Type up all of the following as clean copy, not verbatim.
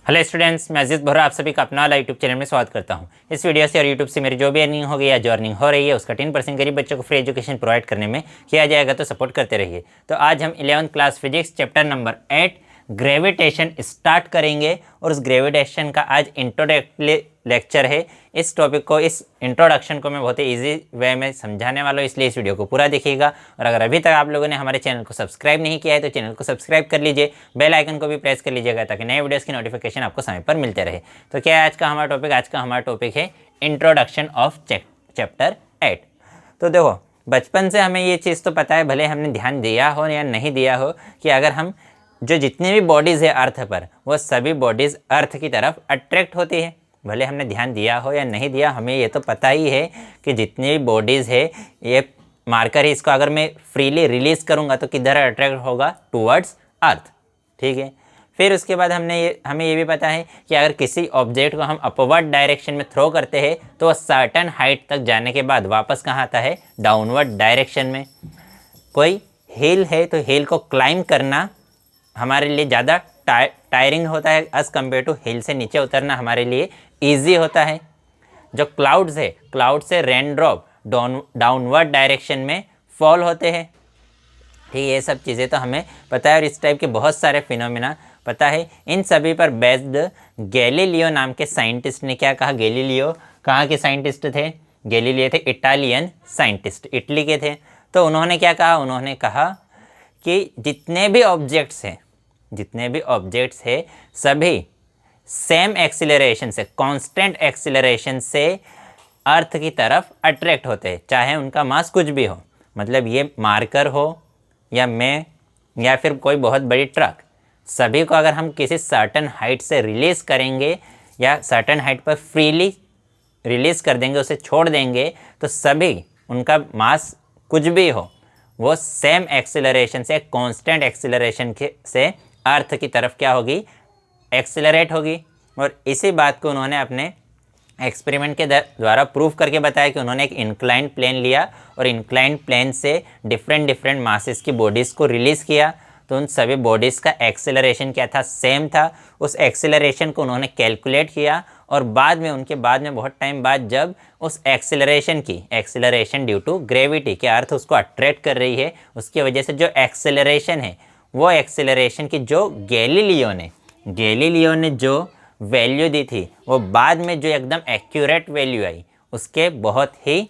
Hello students, मैं अजीज़ बोहरा आप सभी का अपना वाला यूट्यूब चैनल में स्वागत करता हूं। इस वीडियो से और यूट्यूब से मेरी जो भी अर्निंग होगी या जो अर्निंग हो रही है उसका 10% गरीब बच्चों को फ्री एजुकेशन प्रोवाइड करने में किया जाएगा, तो सपोर्ट करते रहिए। तो आज हम 11th class physics chapter number 8 gravitation start करेंगे और उस ग्रेविटेशन का आज इंट्रोडक्टरी लेक्चर है। इस टॉपिक को, इस इंट्रोडक्शन को मैं बहुत ही ईजी वे में समझाने वाला हूँ, इसलिए इस वीडियो को पूरा देखिएगा। और अगर अभी तक आप लोगों ने हमारे चैनल को सब्सक्राइब नहीं किया है तो चैनल को सब्सक्राइब कर लीजिए, बेल आइकन को भी प्रेस कर लीजिएगा ताकि नए वीडियोस की नोटिफिकेशन आपको समय पर मिलते रहे। तो क्या है आज का हमारा टॉपिक? आज का हमारा टॉपिक है इंट्रोडक्शन ऑफ चैप्टर 8। तो देखो, बचपन से हमें ये चीज़ तो पता है, भले हमने ध्यान दिया हो या नहीं दिया हो, कि अगर हम जो जितनी भी बॉडीज़ है अर्थ पर, वो सभी बॉडीज़ अर्थ की तरफ अट्रैक्ट होती है। भले हमने ध्यान दिया हो या नहीं दिया, हमें ये तो पता ही है कि जितनी भी बॉडीज़ है, ये मार्कर है, इसको अगर मैं फ्रीली रिलीज़ करूँगा तो किधर अट्रैक्ट होगा? टूवर्ड्स अर्थ। ठीक है। फिर उसके बाद हमें ये भी पता है कि अगर किसी ऑब्जेक्ट को हम अपवर्ड डायरेक्शन में थ्रो करते हैं तो वह सर्टन हाइट तक जाने के बाद वापस कहाँ आता है? डाउनवर्ड डायरेक्शन में। कोई हिल है तो हिल को क्लाइंब करना हमारे लिए ज़्यादा टायरिंग होता है एज़ कम्पेयर टू हिल से नीचे उतरना हमारे लिए ईजी होता है। जो क्लाउड्स है, क्लाउड से रेन ड्रॉप डाउनवर्ड डायरेक्शन में फॉल होते हैं। ठीक है, ये सब चीज़ें तो हमें पता है और इस टाइप के बहुत सारे फिनोमिना पता है। इन सभी पर बेस्ड गैलीलियो नाम के साइंटिस्ट ने क्या कहा? गैलीलियो कहाँ के साइंटिस्ट थे? गैलीलियो थे इटालियन साइंटिस्ट, इटली के थे। तो उन्होंने क्या कहा? उन्होंने कहा कि जितने भी ऑब्जेक्ट्स हैं सभी सेम एक्सीलरेशन से, कांस्टेंट एक्सीलरेशन से अर्थ की तरफ अट्रैक्ट होते हैं, चाहे उनका मास कुछ भी हो। मतलब ये मार्कर हो या मैं या फिर कोई बहुत बड़ी ट्रक, सभी को अगर हम किसी सर्टन हाइट से रिलीज़ करेंगे या सर्टन हाइट पर फ्रीली रिलीज़ कर देंगे, उसे छोड़ देंगे, तो सभी उनका मास कुछ भी हो, वो सेम एक्सीलरेशन से, कांस्टेंट एक्सीलरेशन से अर्थ की तरफ क्या होगी? एक्सीलरेट होगी। और इसी बात को उन्होंने अपने एक्सपेरिमेंट के द्वारा प्रूव करके बताया कि उन्होंने एक इंक्लाइंड प्लेन लिया और इंक्लाइंड प्लेन से डिफरेंट मासेस की बॉडीज़ को रिलीज़ किया। तो उन सभी बॉडीज़ का एक्सेलरेशन क्या था? सेम था। उस एक्सेलरेशन को उन्होंने कैलकुलेट किया और बाद में बहुत टाइम बाद जब उस एक्सेलरेशन ड्यू टू ग्रेविटी के अर्थ उसको अट्रैक्ट कर रही है, उसकी वजह से जो एक्सेलरेशन है, वो एक्सेलरेशन की जो गैलीलियो ने जो वैल्यू दी थी, वो बाद में जो एकदम एक्यूरेट वैल्यू आई उसके बहुत ही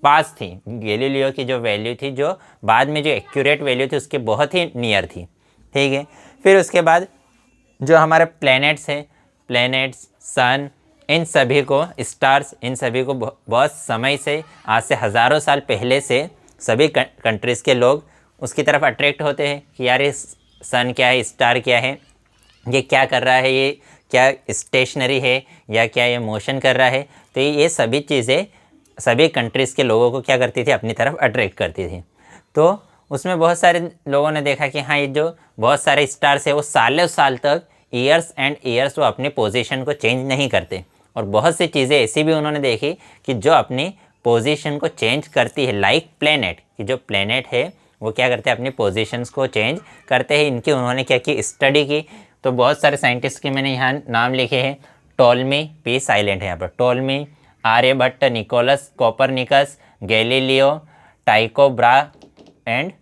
पास थी। गैलीलियो की जो वैल्यू थी, जो बाद में जो एक्यूरेट वैल्यू थी, उसके बहुत ही नियर थी। ठीक है। फिर उसके बाद जो हमारे प्लैनेट्स, सन, इन सभी को, स्टार्स, इन सभी को बहुत समय से, आज से हज़ारों साल पहले से सभी कंट्रीज़ के लोग उसकी तरफ अट्रैक्ट होते हैं कि यार ये सन क्या है, स्टार क्या है, ये क्या कर रहा है, ये क्या स्टेशनरी है या क्या ये मोशन कर रहा है। तो ये सभी चीज़ें सभी कंट्रीज़ के लोगों को क्या करती थी? अपनी तरफ अट्रैक्ट करती थी। तो उसमें बहुत सारे लोगों ने देखा कि हाँ, ये जो बहुत सारे स्टार्स है वो सालों साल तक, ईयर्स एंड ईयर्स, वो अपनी पोजीशन को चेंज नहीं करते। और बहुत सी चीज़ें ऐसी भी उन्होंने देखी कि जो अपनी पोजीशन को चेंज करती है, लाइक प्लैनेट, कि जो प्लैनेट है वो क्या करते हैं? अपनी पोजीशंस को चेंज करते हैं। इनकी उन्होंने क्या की? स्टडी की। तो बहुत सारे साइंटिस्ट के मैंने यहाँ नाम लिखे हैं। टॉलमी, पीस आइलैंड है यहाँ पर, Ptolemy, Aryabhata, Nicolaus Copernicus, Galileo, Tycho Brahe and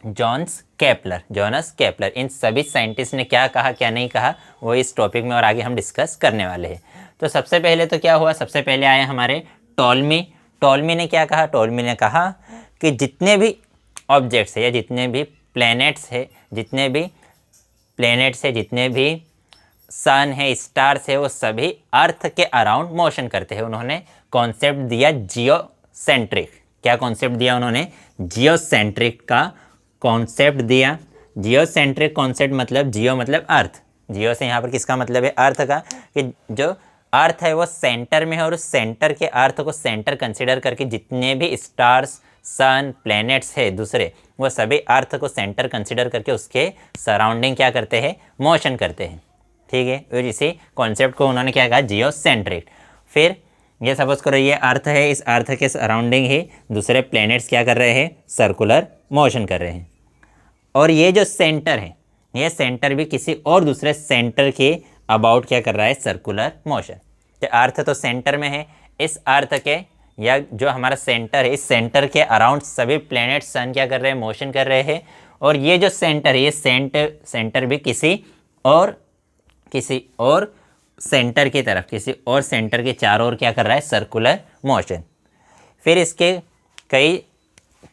Johannes Kepler. इन सभी साइंटिस्ट ने क्या कहा, क्या नहीं कहा, वो इस टॉपिक में और आगे हम डिस्कस करने वाले हैं। तो सबसे पहले तो क्या हुआ? सबसे पहले आए हमारे टॉलमी ने क्या कहा? टॉलमी ने कहा कि जितने भी ऑब्जेक्ट्स है या जितने भी प्लैनेट्स है, जितने भी सन है, स्टार्स है, वो सभी अर्थ के अराउंड मोशन करते हैं। उन्होंने कॉन्सेप्ट दिया जियोसेंट्रिक। क्या कॉन्सेप्ट दिया उन्होंने? जियोसेंट्रिक का कॉन्सेप्ट दिया। जियोसेंट्रिक कॉन्सेप्ट मतलब, जियो मतलब अर्थ, जियो से यहाँ पर किसका मतलब है? अर्थ का। कि जो अर्थ है वो सेंटर में है और उस सेंटर के अर्थ को सेंटर कंसिडर करके जितने भी स्टार्स, सन, प्लैनेट्स है दूसरे, वो सभी अर्थ को सेंटर कंसिडर करके उसके सराउंडिंग क्या करते हैं? मोशन करते हैं। ठीक है। और इसी कॉन्सेप्ट को उन्होंने क्या कहा? जियोसेंट्रिक। फिर ये सपोज करो ये अर्थ है, इस अर्थ के सराउंडिंग ही दूसरे प्लैनेट्स क्या कर रहे हैं? सर्कुलर मोशन कर रहे हैं। और ये जो सेंटर है, ये सेंटर भी किसी और दूसरे सेंटर के अबाउट क्या कर रहा है, सर्कुलर मोशन। तो अर्थ तो सेंटर में है, इस अर्थ के या जो हमारा सेंटर है, इस सेंटर के अराउंड सभी प्लैनेट सन क्या कर रहे हैं, मोशन कर रहे हैं। और ये जो सेंटर है, ये सेंटर भी किसी और सेंटर की तरफ, किसी और सेंटर के चारों ओर क्या कर रहा है, सर्कुलर मोशन। फिर इसके कई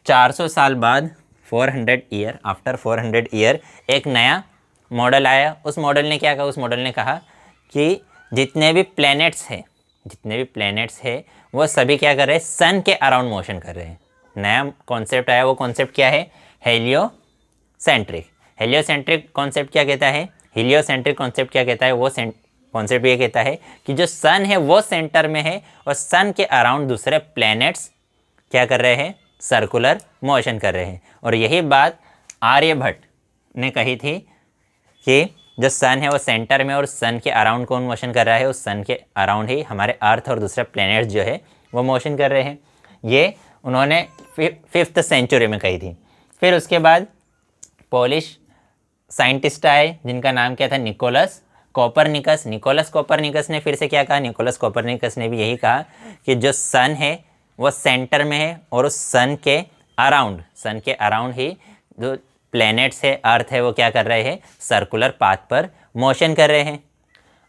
400 साल बाद 400 ईयर, आफ्टर 400 ईयर एक नया मॉडल आया। उस मॉडल ने क्या कहा, उस मॉडल ने कहा कि जितने भी प्लैनेट्स हैं वो सभी क्या कर रहे हैं, सन के अराउंड मोशन कर रहे हैं। नया कॉन्सेप्ट आया, वो कॉन्सेप्ट क्या है, हेलियोसेंट्रिक। हेलियोसेंट्रिक कॉन्सेप्ट क्या कहता है, हीलियोसेंट्रिक कॉन्सेप्ट क्या कहता है, वो कॉन्सेप्ट ये कहता है कि जो सन है वो सेंटर में है और सन के अराउंड दूसरे प्लैनेट्स क्या कर रहे हैं, सर्कुलर मोशन कर रहे हैं। और यही बात आर्यभट्ट ने कही थी कि जो सन है वो सेंटर में और सन के अराउंड कौन मोशन कर रहा है, उस सन के अराउंड ही हमारे अर्थ और दूसरे प्लैनेट्स जो है वो मोशन कर रहे हैं। ये उन्होंने 5th सेंचुरी में कही थी। फिर उसके बाद पोलिश साइंटिस्ट आए जिनका नाम क्या था, निकोलस कोपरनिकस ने फिर से क्या कहा, निकोलस कोपरनिकस ने भी यही कहा कि जो सन है वो सेंटर में है और उस सन के अराउंड ही जो प्लैनेट्स है, अर्थ है, वो क्या कर रहे हैं, सर्कुलर पाथ पर मोशन कर रहे हैं।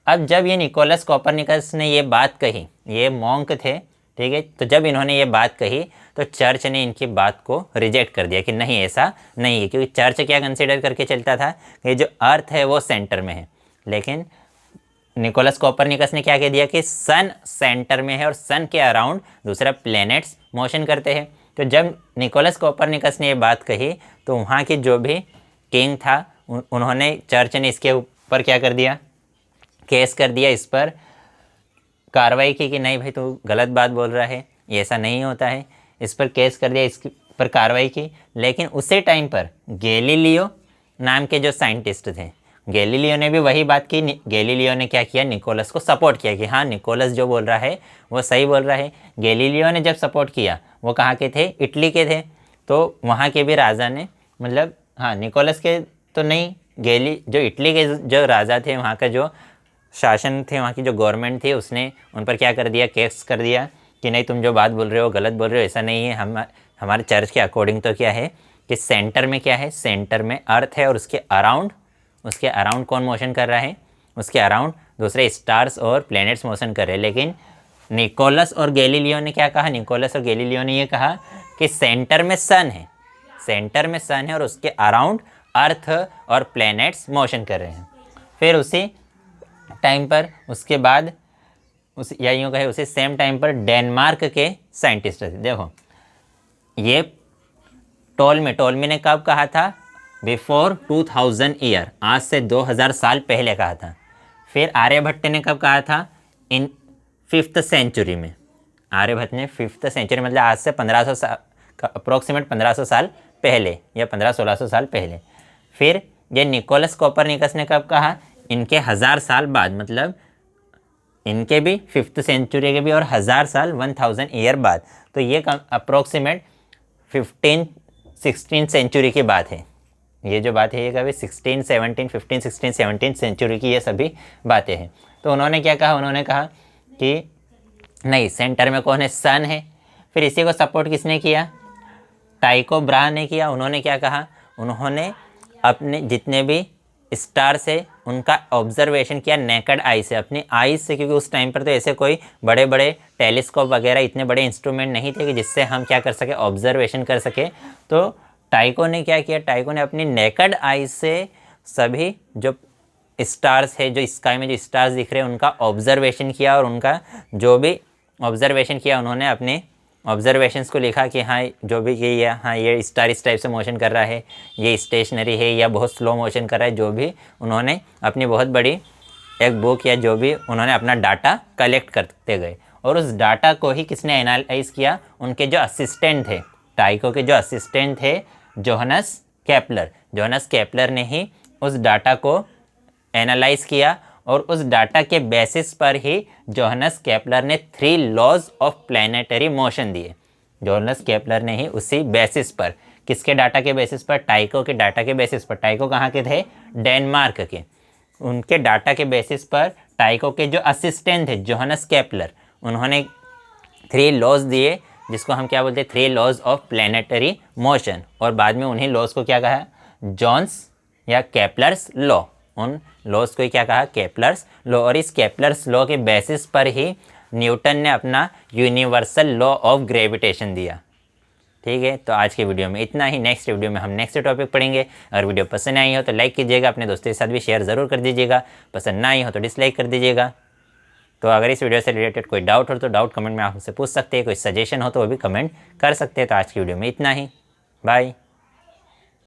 अब जब ये निकोलस कोपरनिकस ने ये बात कही, ये मॉन्क थे, ठीक है, तो जब इन्होंने ये बात कही तो चर्च ने इनकी बात को रिजेक्ट कर दिया कि नहीं, ऐसा नहीं है, क्योंकि चर्च क्या कंसीडर करके चलता था कि जो अर्थ है वो सेंटर में है। लेकिन निकोलस कोपरनिकस ने क्या कह दिया कि सन सेंटर में है और सन के अराउंड दूसरा प्लैनेट्स मोशन करते हैं। तो जब निकोलस कोपरनिकस ने ये बात कही तो वहाँ की जो भी किंग था उन्होंने, चर्च ने इसके ऊपर क्या कर दिया, केस कर दिया, इस पर कार्रवाई की कि नहीं भाई तू गलत बात बोल रहा है, ये ऐसा नहीं होता है, इस पर केस कर दिया, इस पर कार्रवाई की। लेकिन उसी टाइम पर गैलीलियो नाम के जो साइंटिस्ट थे, गैलीलियो ने भी वही बात की। गैलीलियो ने क्या किया, निकोलस को सपोर्ट किया कि हाँ निकोलस जो बोल रहा है वो सही बोल रहा है। गैलीलियो ने जब सपोर्ट किया, वो कहाँ के थे, इटली के थे। तो वहाँ के भी राजा ने, मतलब हाँ निकोलस के तो नहीं, जो इटली के जो राजा थे, वहाँ का जो शासन थे, वहाँ की जो गवर्नमेंट थी, उसने उन पर क्या कर दिया, केस कर दिया कि नहीं तुम जो बात बोल रहे हो गलत बोल रहे हो, ऐसा नहीं है। हमारे चर्च के अकॉर्डिंग तो क्या है कि सेंटर में क्या है, सेंटर में अर्थ है और उसके अराउंड कौन मोशन कर रहा है, उसके अराउंड दूसरे स्टार्स और प्लैनेट्स मोशन कर रहे हैं। लेकिन निकोलस और गैलीलियो ने क्या कहा, निकोलस और गैलीलियो ने ये कहा कि सेंटर में सन है और उसके अराउंड अर्थ और प्लैनेट्स मोशन कर रहे हैं। फिर उसी टाइम पर, उसके बाद उसी सेम टाइम पर डेनमार्क के साइंटिस्ट थे। देखो ये टोलमी ने कब कहा था, बिफोर 2000 ईयर, आज से 2000 साल पहले कहा था। फिर आर्यभट्ट ने कब कहा था, इन 5th सेंचुरी में। आर्यभट्ट ने 5th सेंचुरी मतलब आज से 1500 साल, अप्रोक्सीमेट 1500 साल पहले या 1500-1600 साल पहले। फिर ये निकोलस कोपरनिकस ने कब कहा, इनके 1000 साल बाद, मतलब इनके भी 5th सेंचुरी के भी और 1000 साल 1000 ईयर बाद। तो ये अप्रोक्सीमेट 15-16 सेंचुरी की बात है। ये जो बात है ये कभी 15-16 सेंचुरी की ये सभी बातें हैं। तो उन्होंने क्या कहा, उन्होंने कहा कि नहीं, सेंटर में कौन है, सन है। फिर इसी को सपोर्ट किसने किया, टाइको ब्राह ने किया। उन्होंने क्या कहा, उन्होंने अपने जितने भी स्टार्स है उनका ऑब्जर्वेशन किया नेकेड आई से, अपनी आईज से, क्योंकि उस टाइम पर तो ऐसे कोई बड़े बड़े टेलीस्कोप वगैरह इतने बड़े इंस्ट्रूमेंट नहीं थे कि जिससे हम क्या कर सके, ऑब्जर्वेशन कर सके। तो टाइको ने क्या किया, टाइको ने अपनी नेकेड आईज से सभी जो स्टार्स है, जो स्काई में जो स्टार्स दिख रहे हैं उनका ऑब्जर्वेशन किया, और उनका जो भी ऑब्जर्वेशन किया उन्होंने अपने ऑब्जर्वेशंस को लिखा कि हाँ जो भी ये हाँ ये स्टार इस टाइप से मोशन कर रहा है, ये स्टेशनरी है या बहुत स्लो मोशन कर रहा है। जो भी उन्होंने अपनी बहुत बड़ी एक बुक या जो भी उन्होंने अपना डाटा कलेक्ट करते गए, और उस डाटा को ही किसने एनालाइज किया, उनके जो असिस्टेंट थे, टाइको के जो असिस्टेंट थे जोहानस केपलर ने ही उस डाटा को एनालाइज किया, और उस डाटा के बेसिस पर ही जोहानस केपलर ने 3 लॉज ऑफ प्लैनेटरी मोशन दिए। जोहानस केपलर ने ही उसी बेसिस पर, किसके डाटा के बेसिस पर, टाइको के डाटा के बेसिस पर। टाइको कहाँ के थे, डेनमार्क के। उनके डाटा के बेसिस पर टाइको के जो असिस्टेंट थे जोहानस केपलर, उन्होंने 3 लॉज दिए जिसको हम क्या बोलते हैं 3 लॉज ऑफ प्लैनेटरी मोशन, और बाद में उन्हीं लॉज को क्या कहा जॉन्स या केपलर्स लॉ। उन लॉज को क्या कहा केपलर्स लॉ, और इस केपलर्स लॉ के बेसिस पर ही न्यूटन ने अपना यूनिवर्सल लॉ ऑफ ग्रेविटेशन दिया। ठीक है, तो आज के वीडियो में इतना ही। नेक्स्ट वीडियो में हम नेक्स्ट टॉपिक पढ़ेंगे। अगर वीडियो पसंद आई हो तो लाइक कीजिएगा, अपने दोस्तों के साथ भी शेयर ज़रूर कर दीजिएगा, पसंद ना आई हो तो डिसलाइक कर दीजिएगा। तो अगर इस वीडियो से रिलेटेड कोई डाउट हो तो डाउट कमेंट में आप हमसे पूछ सकते हैं, कोई सजेशन हो तो वो भी कमेंट कर सकते हैं। तो आज की वीडियो में इतना ही, बाय।